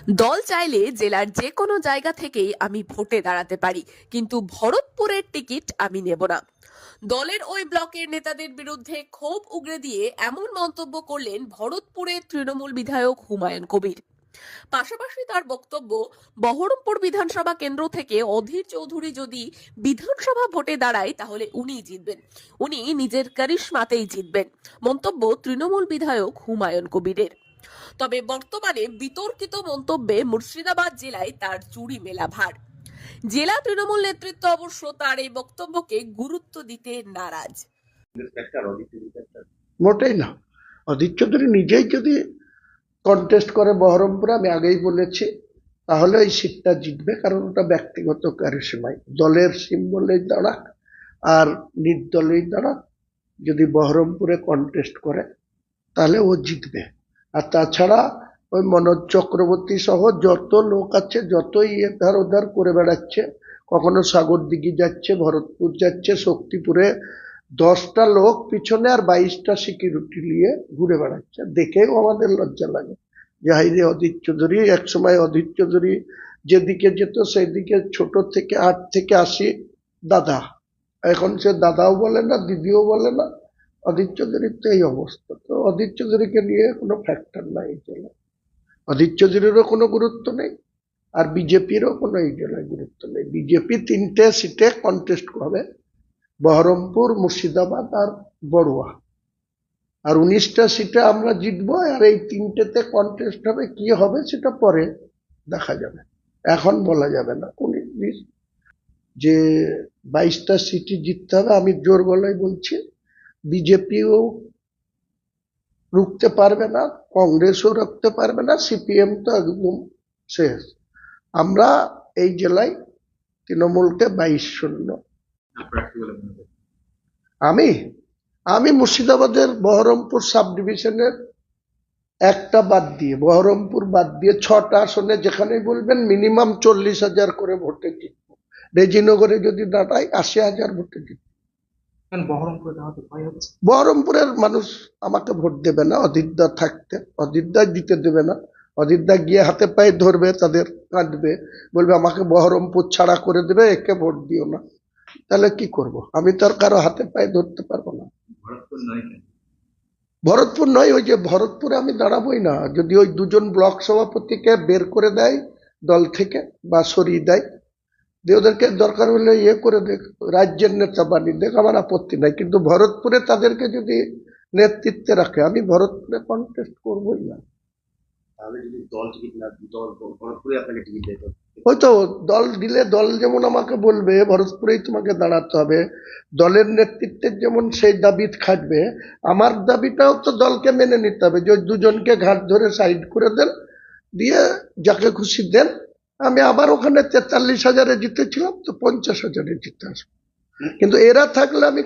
দল চাইলে জেলার যে কোনো জায়গা থেকেই আমি ভোটে দাঁড়াতে পারি, কিন্তু ভরতপুরের টিকিট আমি নেব না। দলের ওই ব্লকের নেতাদের বিরুদ্ধে ক্ষোভ উগরে দিয়ে এমন মন্তব্য করলেন ভরতপুরের তৃণমূল বিধায়ক হুমায়ুন কবির। পাশাপাশি তার বক্তব্য, বহরমপুর বিধানসভা কেন্দ্র থেকে অধীর চৌধুরী যদি বিধানসভা ভোটে দাঁড়ায় তাহলে উনিই জিতবেন, উনি নিজের কারিশমাতেই জিতবেন। মন্তব্য তৃণমূল বিধায়ক হুমায়ুন কবিরের। তবে বর্তমানে বিতর্কিত মন্তব্যে মুর্শিদাবাদ জেলায় তার চুরি মেলা ভার। জেলা তৃণমূল নেতৃত্ব অবশ্য তার এই বক্তব্যকে গুরুত্ব দিতে নারাজ। মোটেই না। অধীর চৌধুরী নিজেই যদি কন্টেস্ট করে বহরমপুরে, আমি আগেই বলেছি, তাহলে এই সিটটা জিতবে, কারণ ওটা ব্যক্তিগত কারিশমাই। দলের সিম্বলেই দাঁড়াক আর নির্দলেই দাঁড়াক, যদি বহরমপুরে কন্টেস্ট করে তাহলে ও জিতবে। আর তাছাড়া ওই মনোজ চক্রবর্তী সহ যত লোক আছে, যতই এধার ওধার করে বেড়াচ্ছে, কখনো সাগরদিঘি যাচ্ছে, ভরতপুর যাচ্ছে, শক্তিপুরে 10টা লোক পিছনে আর 22টা সিকিউরিটি নিয়ে ঘুরে বেড়াচ্ছে, দেখেও আমাদের লজ্জা লাগে যে হাই রে, অধীর চৌধুরী। একসময় অধীর চৌধুরী যেদিকে যেত সেদিকে ছোট থেকে 8 থেকে 80 দাদা, এখন সে দাদাও বলে না, দিদিও বলে না। অধীর চৌধুরীর তো এই অবস্থা। তো অধীর চৌধুরীকে নিয়ে কোনো ফ্যাক্টর নাই এই জেলায়। অধীর চৌধুরীরও কোনো গুরুত্ব নেই, আর বিজেপিরও কোনো এই জেলায় গুরুত্ব নেই। বিজেপি 3টে সিটে কন্টেস্ট হবে, বহরমপুর, মুর্শিদাবাদ আর বড়ুয়া। আর 19টা সিটে আমরা জিতবো, আর এই 3টেতে কন্টেস্ট হবে। কি হবে সেটা পরে দেখা যাবে, এখন বলা যাবে না। যে 22টা সিটই জিততে হবে, আমি জোর গলায় বলছি। বিজেপিও রুখতে পারবে না, কংগ্রেসও রুখতে পারবে না, সিপিএম তো একদম শেষ। আমরা এই জেলায় তৃণমূলকে 22-0। আমি আমি মুর্শিদাবাদের বহরমপুর সাব ডিভিশনের একটা বাদ দিয়ে, বহরমপুর বাদ দিয়ে 6টা আসনে যেখানে বলবেন মিনিমাম 40,000 করে ভোটে জিতব। রেজিনগরে যদি দাঁড়াই 80,000 ভোটে জিতব। বহরমপুরের মানুষ আমাকে ভোট দেবে না অধীরদা থাকতে, অধীরদা দিতে দেবে না। অধীরদা গিয়ে হাতে পায়ে ধরবে, তাদের কাঁদবে, বলবে আমাকে বহরমপুর ছাড়া করে দেবে, একে ভোট দিও না। তাহলে কি করব? আমি তো আর কারো হাতে পায়ে ধরতে পারবো না। ভরতপুর নয়, ওই যে ভরতপুরে আমি দাঁড়াবোই না। যদি ওই 2জন ব্লক সভাপতিকে বের করে দেয় দল থেকে বা সরিয়ে দেয়, ওদেরকে দরকার হলে ইয়ে করে দেখ, রাজ্যের নেতা বানিয়ে দেখ, আমার আপত্তি নাই। কিন্তু ভরতপুরে তাদেরকে যদি নেতৃত্বে রাখে, আমি ভরতপুরে কন্টেস্ট করবোই না। হয়তো দল দিলে দল যেমন আমাকে বলবে ভরতপুরেই তোমাকে দাঁড়াতে হবে, দলের নেতৃত্বের যেমন সেই দাবি খাটবে, আমার দাবিটাও তো দলকে মেনে নিতে হবে। যে 2জনকে ঘাট ধরে সাইড করে দেন, দিয়ে যাকে খুশি দেন। আমি আবার ওখানে 43,000-এ জিতেছিলাম, তো 50,000-এ জিতে আসবো। কিন্তু এরা থাকলে আমি